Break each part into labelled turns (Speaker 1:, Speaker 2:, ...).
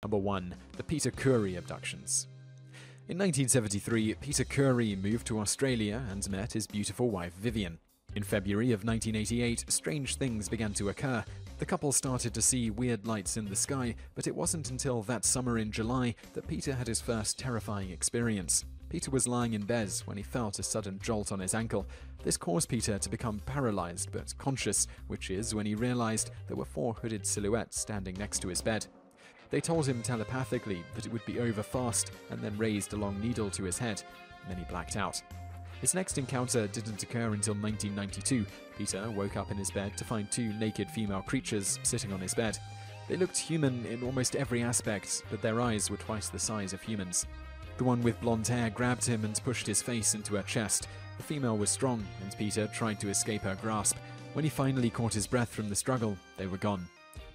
Speaker 1: Number 1. The Peter Curry Abductions. In 1973, Peter Curry moved to Australia and met his beautiful wife Vivian. In February of 1988, strange things began to occur. The couple started to see weird lights in the sky, but it wasn't until that summer in July that Peter had his first terrifying experience. Peter was lying in bed when he felt a sudden jolt on his ankle. This caused Peter to become paralyzed but conscious, which is when he realized there were 4 hooded silhouettes standing next to his bed. They told him telepathically that it would be over fast and then raised a long needle to his head. Then he blacked out. His next encounter didn't occur until 1992. Peter woke up in his bed to find 2 naked female creatures sitting on his bed. They looked human in almost every aspect, but their eyes were twice the size of humans. The one with blonde hair grabbed him and pushed his face into her chest. The female was strong, and Peter tried to escape her grasp. When he finally caught his breath from the struggle, they were gone.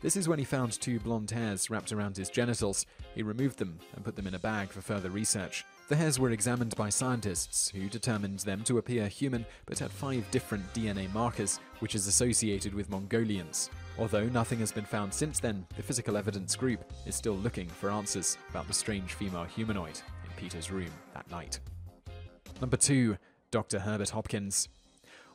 Speaker 1: This is when he found 2 blonde hairs wrapped around his genitals. He removed them and put them in a bag for further research. The hairs were examined by scientists, who determined them to appear human but had 5 different DNA markers, which is associated with Mongolians. Although nothing has been found since then, the Physical Evidence Group is still looking for answers about the strange female humanoid in Peter's room that night. Number 2. Dr. Herbert Hopkins.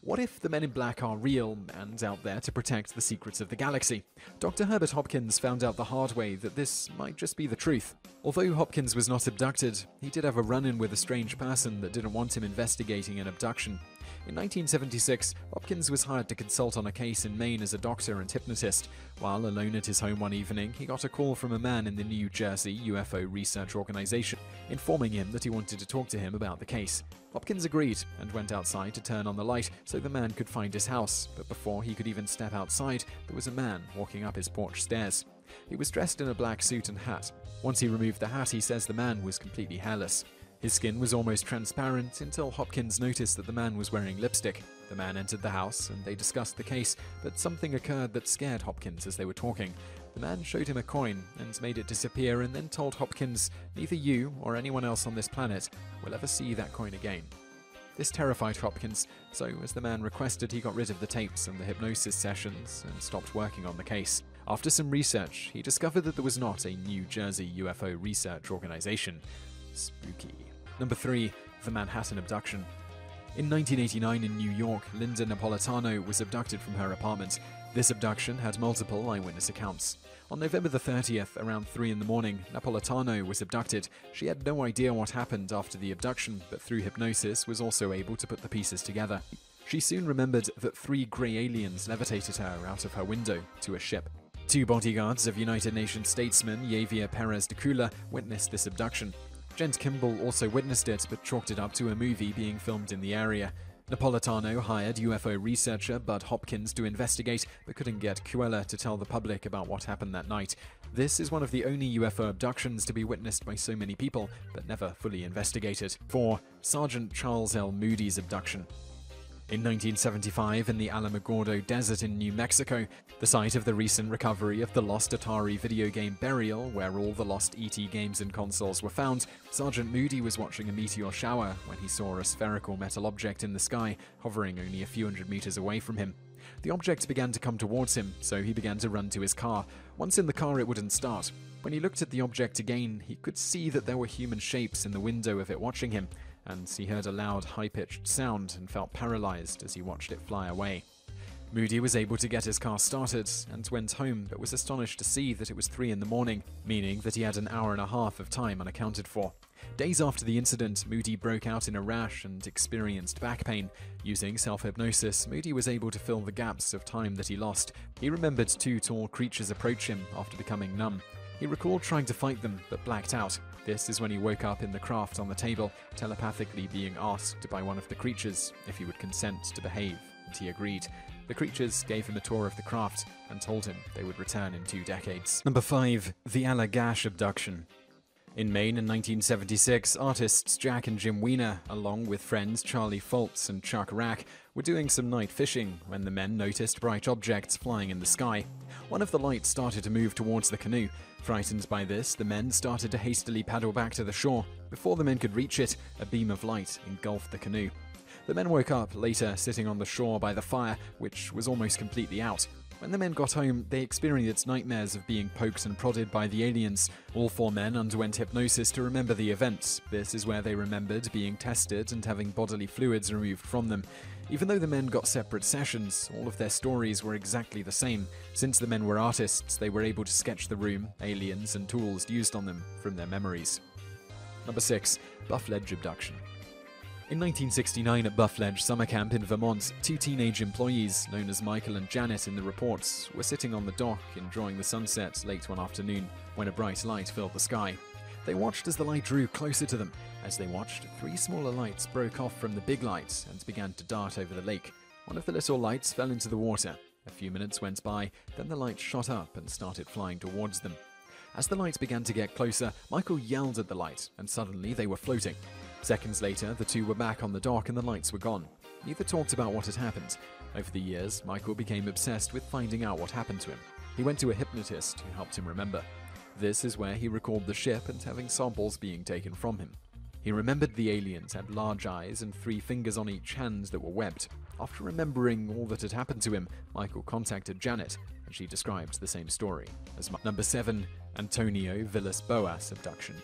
Speaker 1: What if the men in black are real and out there to protect the secrets of the galaxy? Dr. Herbert Hopkins found out the hard way that this might just be the truth. Although Hopkins was not abducted, he did have a run-in with a strange person that didn't want him investigating an abduction. In 1976, Hopkins was hired to consult on a case in Maine as a doctor and hypnotist. While alone at his home one evening, he got a call from a man in the New Jersey UFO Research Organization, informing him that he wanted to talk to him about the case. Hopkins agreed and went outside to turn on the light so the man could find his house, but before he could even step outside, there was a man walking up his porch stairs. He was dressed in a black suit and hat. Once he removed the hat, he says the man was completely hairless. His skin was almost transparent until Hopkins noticed that the man was wearing lipstick. The man entered the house and they discussed the case, but something occurred that scared Hopkins as they were talking. The man showed him a coin and made it disappear and then told Hopkins, "Neither you or anyone else on this planet will ever see that coin again." This terrified Hopkins, so as the man requested, he got rid of the tapes and the hypnosis sessions and stopped working on the case. After some research, he discovered that there was not a New Jersey UFO Research Organization. Spooky. Number 3. The Manhattan Abduction. In 1989 in New York, Linda Napolitano was abducted from her apartment. This abduction had multiple eyewitness accounts. On November the 30th, around 3 in the morning, Napolitano was abducted. She had no idea what happened after the abduction, but through hypnosis was also able to put the pieces together. She soon remembered that 3 grey aliens levitated her out of her window to a ship. 2 bodyguards of United Nations statesman Javier Perez de Cula witnessed this abduction. Gent Kimball also witnessed it, but chalked it up to a movie being filmed in the area. Napolitano hired UFO researcher Bud Hopkins to investigate, but couldn't get Cula to tell the public about what happened that night. This is one of the only UFO abductions to be witnessed by so many people, but never fully investigated. 4. Sergeant Charles L. Moody's abduction. In 1975, in the Alamogordo Desert in New Mexico, the site of the recent recovery of the lost Atari video game Burial, where all the lost ET games and consoles were found, Sergeant Moody was watching a meteor shower when he saw a spherical metal object in the sky, hovering only a few hundred meters away from him. The object began to come towards him, so he began to run to his car. Once in the car, it wouldn't start. When he looked at the object again, he could see that there were human shapes in the window of it watching him, and he heard a loud, high-pitched sound and felt paralyzed as he watched it fly away. Moody was able to get his car started and went home, but was astonished to see that it was 3 in the morning, meaning that he had an hour and a half of time unaccounted for. Days after the incident, Moody broke out in a rash and experienced back pain. Using self-hypnosis, Moody was able to fill the gaps of time that he lost. He remembered 2 tall creatures approach him after becoming numb. He recalled trying to fight them, but blacked out. This is when he woke up in the craft on the table, telepathically being asked by one of the creatures if he would consent to behave, and he agreed. The creatures gave him a tour of the craft and told him they would return in 2 decades. Number 5. The Allagash Abduction. In Maine in 1976, artists Jack and Jim Weiner, along with friends Charlie Foltz and Chuck Rack, were doing some night fishing when the men noticed bright objects flying in the sky. One of the lights started to move towards the canoe. Frightened by this, the men started to hastily paddle back to the shore. Before the men could reach it, a beam of light engulfed the canoe. The men woke up later sitting on the shore by the fire, which was almost completely out. When the men got home, they experienced nightmares of being poked and prodded by the aliens. All 4 men underwent hypnosis to remember the events. This is where they remembered being tested and having bodily fluids removed from them. Even though the men got separate sessions, all of their stories were exactly the same. Since the men were artists, they were able to sketch the room, aliens, and tools used on them from their memories. Number 6. Buffledge Abduction. In 1969 at Buffledge Summer Camp in Vermont, 2 teenage employees, known as Michael and Janet in the reports, were sitting on the dock enjoying the sunset late one afternoon when a bright light filled the sky. They watched as the light drew closer to them. As they watched, 3 smaller lights broke off from the big light and began to dart over the lake. One of the little lights fell into the water. A few minutes went by, then the light shot up and started flying towards them. As the lights began to get closer, Michael yelled at the light, and suddenly they were floating. Seconds later, the 2 were back on the dock and the lights were gone. Neither talked about what had happened. Over the years, Michael became obsessed with finding out what happened to him. He went to a hypnotist who helped him remember. This is where he recalled the ship and having samples being taken from him. He remembered the aliens had large eyes and 3 fingers on each hand that were webbed. After remembering all that had happened to him, Michael contacted Janet, and she described the same story as Number 7. Antonio Villas Boas Abduction.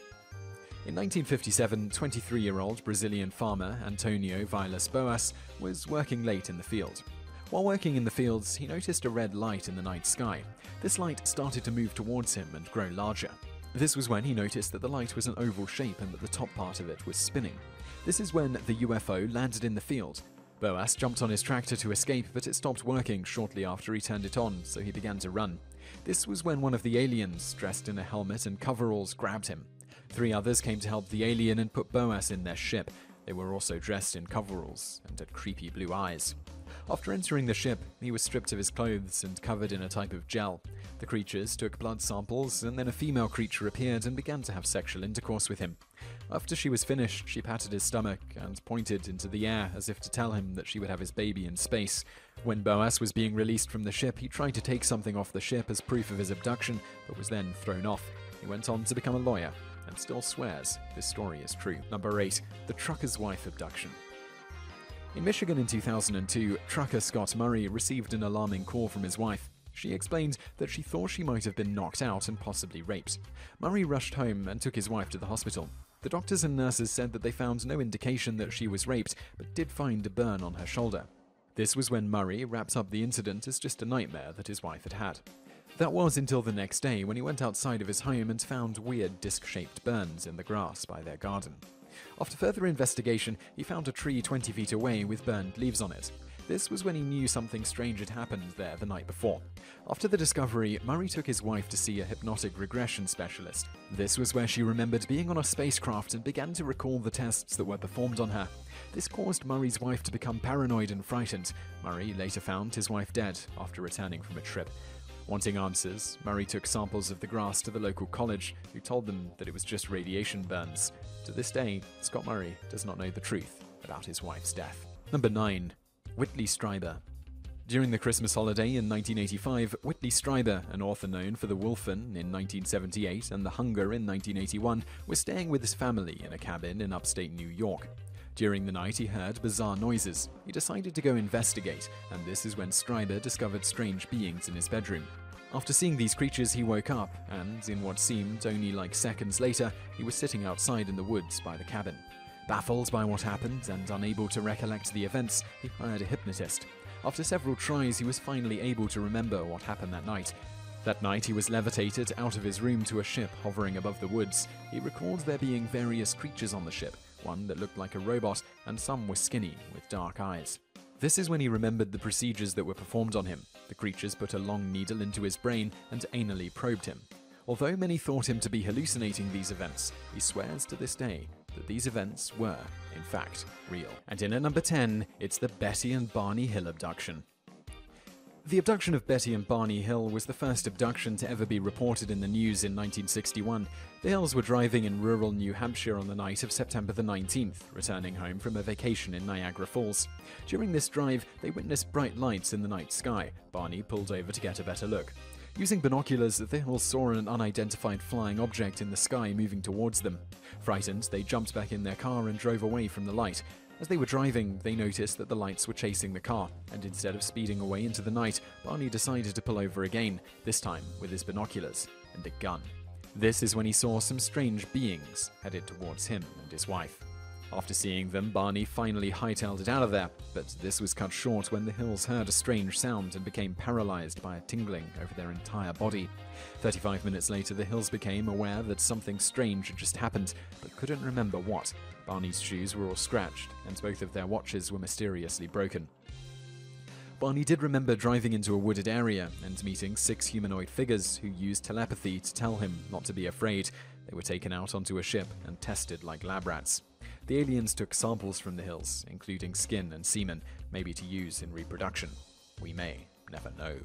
Speaker 1: In 1957, 23-year-old Brazilian farmer Antonio Villas Boas was working late in the field. While working in the fields, he noticed a red light in the night sky. This light started to move towards him and grow larger. This was when he noticed that the light was an oval shape and that the top part of it was spinning. This is when the UFO landed in the field. Boas jumped on his tractor to escape, but it stopped working shortly after he turned it on, so he began to run. This was when one of the aliens, dressed in a helmet and coveralls, grabbed him. 3 others came to help the alien and put Boas in their ship. They were also dressed in coveralls and had creepy blue eyes. After entering the ship, he was stripped of his clothes and covered in a type of gel. The creatures took blood samples, and then a female creature appeared and began to have sexual intercourse with him. After she was finished, she patted his stomach and pointed into the air as if to tell him that she would have his baby in space. When Boas was being released from the ship, he tried to take something off the ship as proof of his abduction, but was then thrown off. He went on to become a lawyer, and still swears this story is true. Number 8. The Trucker's Wife Abduction. In Michigan in 2002, trucker Scott Murray received an alarming call from his wife. She explained that she thought she might have been knocked out and possibly raped. Murray rushed home and took his wife to the hospital. The doctors and nurses said that they found no indication that she was raped, but did find a burn on her shoulder. This was when Murray wrapped up the incident as just a nightmare that his wife had had. That was until the next day when he went outside of his home and found weird disc-shaped burns in the grass by their garden. After further investigation, he found a tree 20 feet away with burned leaves on it. This was when he knew something strange had happened there the night before. After the discovery, Murray took his wife to see a hypnotic regression specialist. This was where she remembered being on a spacecraft and began to recall the tests that were performed on her. This caused Murray's wife to become paranoid and frightened. Murray later found his wife dead after returning from a trip. Wanting answers, Murray took samples of the grass to the local college, who told them that it was just radiation burns. To this day, Scott Murray does not know the truth about his wife's death. Number 9. Whitley Strieber. During the Christmas holiday in 1985, Whitley Strieber, an author known for The Wolfen in 1978 and The Hunger in 1981, was staying with his family in a cabin in upstate New York. During the night, he heard bizarre noises. He decided to go investigate, and this is when Strieber discovered strange beings in his bedroom. After seeing these creatures, he woke up, and in what seemed only like seconds later, he was sitting outside in the woods by the cabin. Baffled by what happened and unable to recollect the events, he hired a hypnotist. After several tries, he was finally able to remember what happened that night. That night, he was levitated out of his room to a ship hovering above the woods. He recalled there being various creatures on the ship, one that looked like a robot, and some were skinny with dark eyes. This is when he remembered the procedures that were performed on him. The creatures put a long needle into his brain and anally probed him. Although many thought him to be hallucinating these events, he swears to this day that these events were, in fact, real. And in at number 10, it's the Betty and Barney Hill abduction. The abduction of Betty and Barney Hill was the first abduction to ever be reported in the news in 1961. The Hills were driving in rural New Hampshire on the night of September the 19th, returning home from a vacation in Niagara Falls. During this drive, they witnessed bright lights in the night sky. Barney pulled over to get a better look. Using binoculars, the Hills saw an unidentified flying object in the sky moving towards them. Frightened, they jumped back in their car and drove away from the light. As they were driving, they noticed that the lights were chasing the car, and instead of speeding away into the night, Barney decided to pull over again, this time with his binoculars and a gun. This is when he saw some strange beings headed towards him and his wife. After seeing them, Barney finally hightailed it out of there, but this was cut short when the Hills heard a strange sound and became paralyzed by a tingling over their entire body. 35 minutes later, the Hills became aware that something strange had just happened, but couldn't remember what. Barney's shoes were all scratched, and both of their watches were mysteriously broken. Barney did remember driving into a wooded area and meeting 6 humanoid figures who used telepathy to tell him not to be afraid. They were taken out onto a ship and tested like lab rats. The aliens took samples from the Hills, including skin and semen, maybe to use in reproduction. We may never know.